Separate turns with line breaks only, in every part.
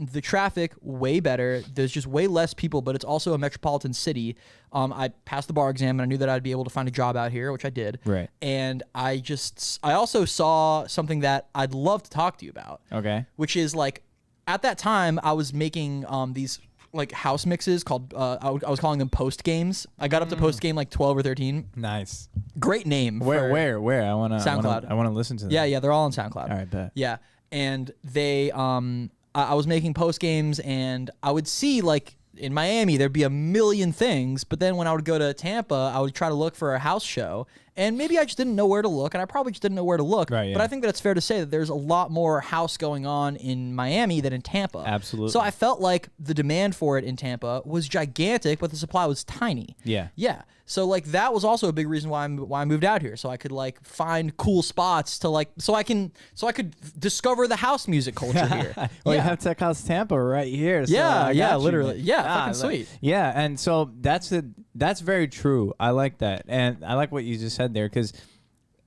the traffic way better. There's just way less people, but it's also a metropolitan city. I passed the bar exam and I knew that I'd be able to find a job out here, which I did.
Right.
And I also saw something that I'd love to talk to you about.
Okay.
Which is like, at that time I was making these like house mixes called I was calling them post games. I got up to post game like 12 or 13.
Nice.
Great name.
Where? I want to
SoundCloud.
I want to listen to them.
Yeah, they're all on SoundCloud.
All right, bet.
Yeah. And they I was making post games and I would see like in Miami there'd be a million things, but then when I would go to Tampa, I would try to look for a house show. And maybe I just didn't know where to look, and I probably just didn't know where to look.
Right, yeah.
But I think that it's fair to say that there's a lot more house going on in Miami than in Tampa.
Absolutely.
So I felt like the demand for it in Tampa was gigantic, but the supply was tiny.
Yeah.
Yeah. So like that was also a big reason why I moved out here, so I could like find cool spots to like so I could discover the house music culture here.
Well, you have Tech House Tampa right here. So
Yeah, literally. Yeah, fucking sweet.
Yeah, and so that's very true. I like that, and I like what you just said there because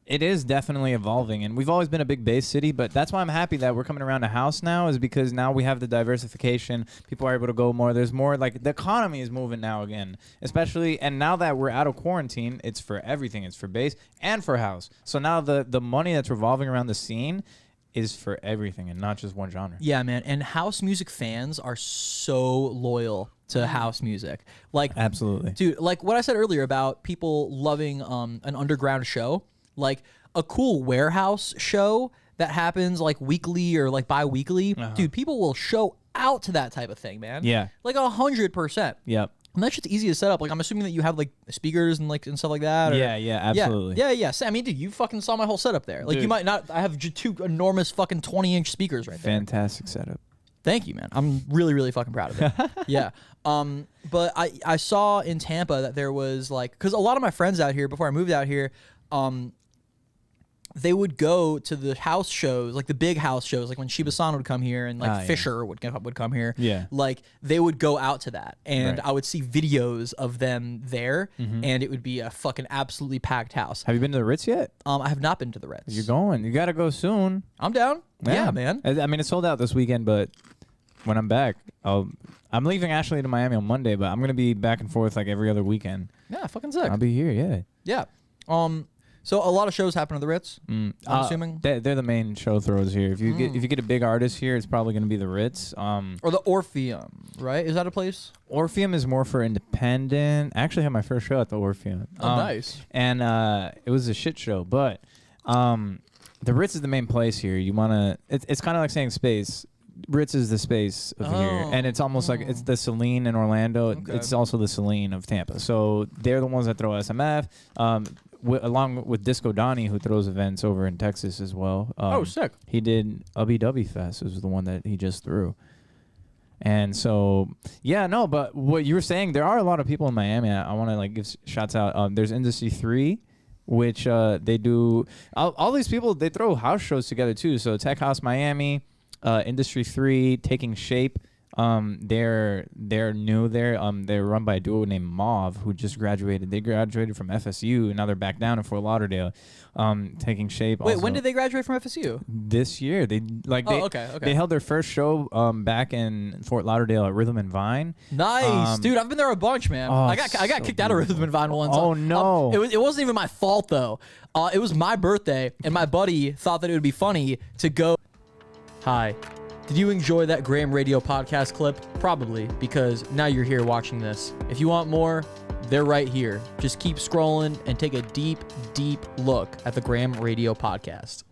it is definitely evolving, and we've always been a big base city, but that's why I'm happy that we're coming around to house now, is because now we have the diversification. People are able to go more. There's more, like, the economy is moving now again, especially, and now that we're out of quarantine, it's for everything. It's for base and for house. So now the money that's revolving around the scene is for everything and not just one genre.
Yeah, man. And house music fans are so loyal to house music. Like,
absolutely.
Dude, like what I said earlier about people loving an underground show, like a cool warehouse show that happens like weekly or like bi-weekly, dude, people will show out to that type of thing, man.
Yeah.
Like 100%.
Yep.
And that's just easy to set up. Like, I'm assuming that you have like speakers and like and stuff like that. Or,
yeah, absolutely.
Yeah. I mean, dude, you fucking saw my whole setup there. Like,
Dude.
you might not. I have two enormous fucking 20-inch speakers right there.
Fantastic setup.
Thank you, man. I'm really, really fucking proud of it. Yeah. But I saw in Tampa that there was like, because a lot of my friends out here before I moved out here, they would go to the house shows, like the big house shows, like when Shiba San would come here and like Fisher would come here.
Yeah.
Like they would go out to that, and
Right.
I would see videos of them there, and it would be a fucking absolutely packed house.
Have you been to the Ritz yet?
I have not been to the Ritz.
You're going. You got to go soon.
I'm down. Yeah, man.
I mean, it's sold out this weekend, but when I'm back, I'm leaving Ashley to Miami on Monday, but I'm going to be back and forth like every other weekend.
Yeah, fucking sick.
I'll be here, yeah.
Yeah. So a lot of shows happen at the Ritz. I'm assuming
they're the main show throwers here. If you get a big artist here, it's probably going to be the Ritz.
Or the Orpheum, right? Is that a place?
Orpheum is more for independent. I actually had my first show at the Orpheum.
Oh, nice.
And it was a shit show, but the Ritz is the main place here. You want to. It's kind of like saying space. Ritz is the space of here, and it's almost like it's the Celine in Orlando. Okay. It's also the Celine of Tampa. So they're the ones that throw SMF, along with Disco Donnie, who throws events over in Texas as well.
Sick.
He did Ubby Dubby Fest. Was the one that he just threw. And so, yeah, no, but what you were saying, there are a lot of people in Miami. I want to like give shots out. There's Industry 3, which they do. All these people, they throw house shows together too. So Tech House Miami. Industry 3, Taking Shape. They're new there. They're run by a duo named Mauve, who just graduated. They graduated from FSU, and now they're back down in Fort Lauderdale. Taking Shape.
Wait,
also,
when did they graduate from FSU?
This year. Okay. They held their first show back in Fort Lauderdale at Rhythm and Vine.
Nice, dude. I've been there a bunch, man. I got
so
kicked out of Rhythm and Vine once.
Oh no!
It wasn't even my fault though. It was my birthday, and my buddy thought that it would be funny to go. Hi. Did you enjoy that Grahm Radio podcast clip? Probably, because now you're here watching this. If you want more, they're right here. Just keep scrolling and take a deep, deep look at the Grahm Radio podcast.